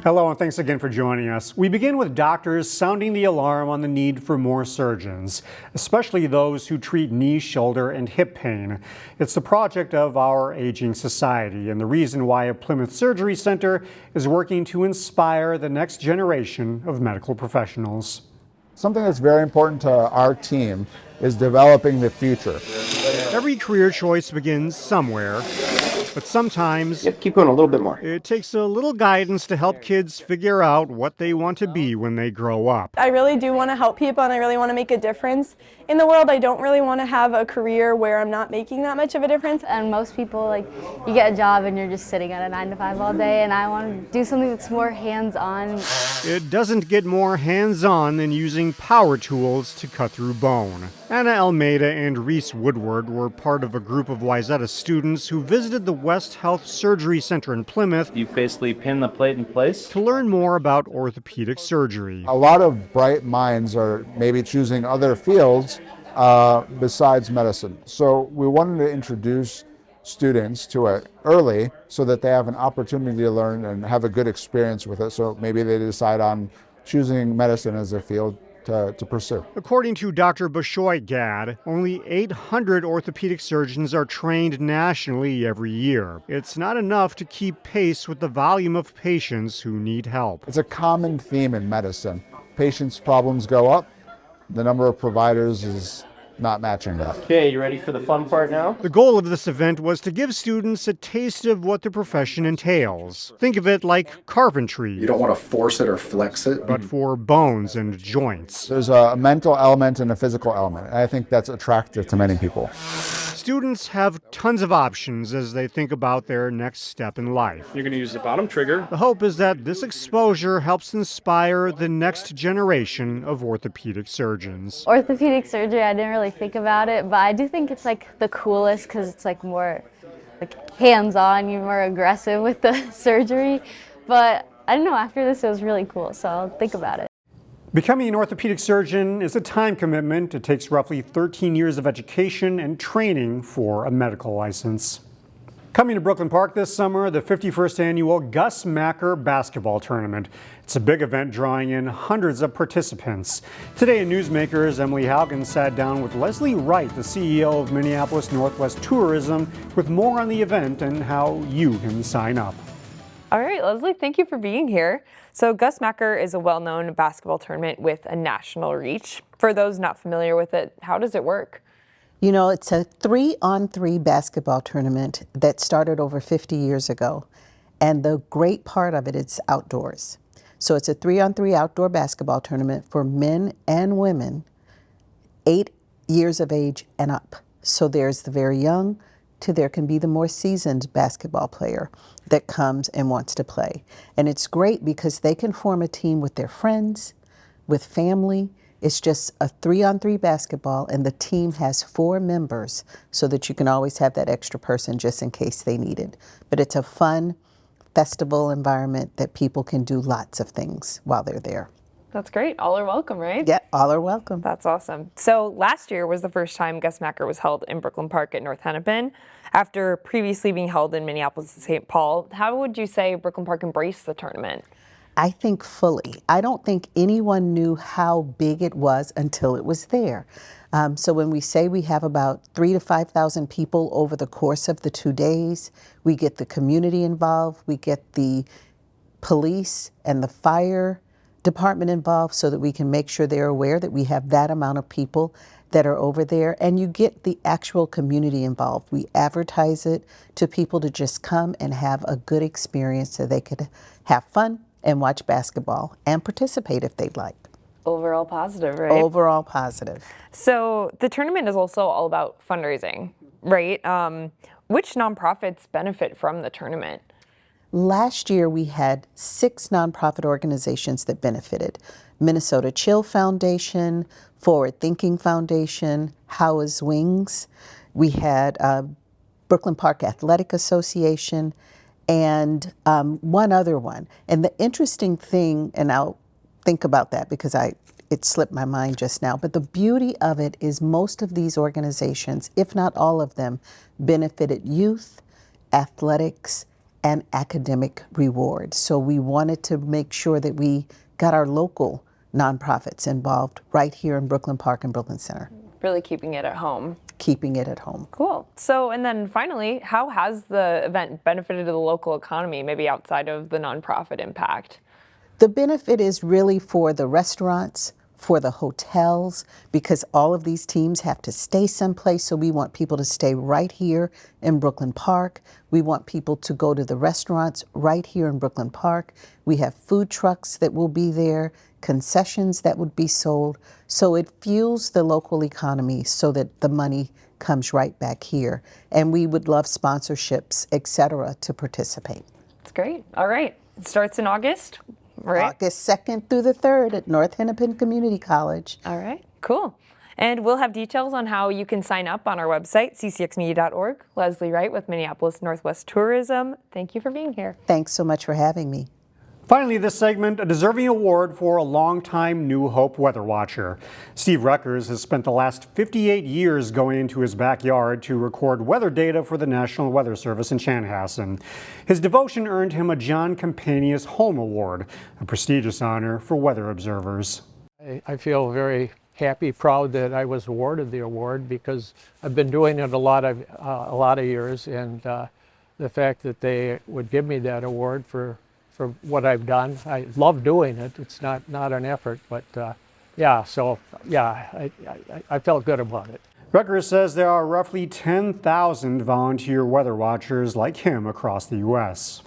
Hello, and thanks again for joining us. We begin with doctors sounding the alarm on the need for more surgeons, especially those who treat knee, shoulder, and hip pain. It's the project of our aging society and the reason why a Plymouth Surgery Center is working to inspire the next generation of medical professionals. Something that's very important to our team is developing the future. Every career choice begins somewhere, but sometimes Keep going a little bit more. it takes a little guidance to help kids figure out what they want to be when they grow up. I really do want to help people and I really want to make a difference in the world. I don't really want to have a career where I'm not making that much of a difference. And most people, you get a job and you're just sitting at a 9-to-5 all day, and I want to do something that's more hands-on. It doesn't get more hands-on than using power tools to cut through bone. Anna Almeida and Reese Woodward were part of a group of Wayzata students who visited the West Health Surgery Center in Plymouth. You basically pin the plate in place To learn more about orthopedic surgery. A lot of bright minds are maybe choosing other fields besides medicine. So we wanted to introduce students to it early so that they have an opportunity to learn and have a good experience with it. So maybe they decide on choosing medicine as a field to pursue. According to Dr. Bashoy Gad, only 800 orthopedic surgeons are trained nationally every year. It's not enough to keep pace with the volume of patients who need help. It's a common theme in medicine. Patients' problems go up, the number of providers is not matching that. Okay, you ready for the fun part now? The goal of this event was to give students a taste of what the profession entails. Think of it like carpentry. You don't want to force it or flex it. But for bones and joints. There's a mental element and a physical element, and I think that's attractive to many people. Students have tons of options as they think about their next step in life. You're going to use the bottom trigger. The hope is that this exposure helps inspire the next generation of orthopedic surgeons. Orthopedic surgery, I didn't really think about it, but I do think it's the coolest because it's more hands-on, you're more aggressive with the surgery. But I don't know, after this it was really cool, so I'll think about it. Becoming an orthopedic surgeon is a time commitment. It takes roughly 13 years of education and training for a medical license. Coming to Brooklyn Park this summer, the 51st annual Gus Macker basketball tournament. It's a big event drawing in hundreds of participants. Today in Newsmakers, Emily Haugen sat down with Leslie Wright, the CEO of Minneapolis Northwest Tourism, with more on the event and how you can sign up. All right, Leslie, thank you for being here. So Gus Macker is a well-known basketball tournament with a national reach. For those not familiar with it, how does it work? You know, it's a 3-on-3 basketball tournament that started over 50 years ago. And the great part of it is outdoors. So it's a 3-on-3 outdoor basketball tournament for men and women, 8 years of age and up. So there's the very young to there can be the more seasoned basketball player that comes and wants to play. And it's great because they can form a team with their friends, with family. It's just a 3-on-3 basketball, and the team has 4 members so that you can always have that extra person just in case they need it. But it's a fun festival environment that people can do lots of things while they're there. That's great. All are welcome, right? Yeah, all are welcome. That's awesome. So last year was the first time Gus Macker was held in Brooklyn Park at North Hennepin, after previously being held in Minneapolis and St. Paul. How would you say Brooklyn Park embraced the tournament? I think fully. I don't think anyone knew how big it was until it was there. So when we say we have about 3,000 to 5,000 people over the course of the 2 days, we get the community involved, we get the police and the fire department involved so that we can make sure they're aware that we have that amount of people that are over there, and you get the actual community involved. We advertise it to people to just come and have a good experience so they could have fun and watch basketball and participate if they'd like. Overall positive, right? Overall positive. So the tournament is also all about fundraising, right? Which nonprofits benefit from the tournament? Last year, we had 6 nonprofit organizations that benefited. Minnesota Chill Foundation, Forward Thinking Foundation, Howes Wings. We had Brooklyn Park Athletic Association, and one other one. And the interesting thing, and I'll think about that because it slipped my mind just now, but the beauty of it is most of these organizations, if not all of them, benefited youth, athletics, and academic reward. So we wanted to make sure that we got our local nonprofits involved right here in Brooklyn Park and Brooklyn Center. Really keeping it at home. Keeping it at home. Cool. So, and then finally, how has the event benefited the local economy, maybe outside of the nonprofit impact? The benefit is really for the restaurants, for the hotels, because all of these teams have to stay someplace, so we want people to stay right here in Brooklyn Park. We want people to go to the restaurants right here in Brooklyn Park. We have food trucks that will be there, concessions that would be sold, so it fuels the local economy so that the money comes right back here. And we would love sponsorships, etc., to participate. That's great. All right. It starts in August. Right. August 2nd through the 3rd at North Hennepin Community College. All right, cool. And we'll have details on how you can sign up on our website, ccxmedia.org. Leslie Wright with Minneapolis Northwest Tourism. Thank you for being here. Thanks so much for having me. Finally, this segment, a deserving award for a longtime New Hope weather watcher. Steve Reckers has spent the last 58 years going into his backyard to record weather data for the National Weather Service in Chanhassen. His devotion earned him a John Campanius Home Award, a prestigious honor for weather observers. I feel very happy, proud that I was awarded the award because I've been doing it a lot of years, and the fact that they would give me that award for what I've done. I love doing it. It's not an effort, but I felt good about it. Reckers says there are roughly 10,000 volunteer weather watchers like him across the U.S.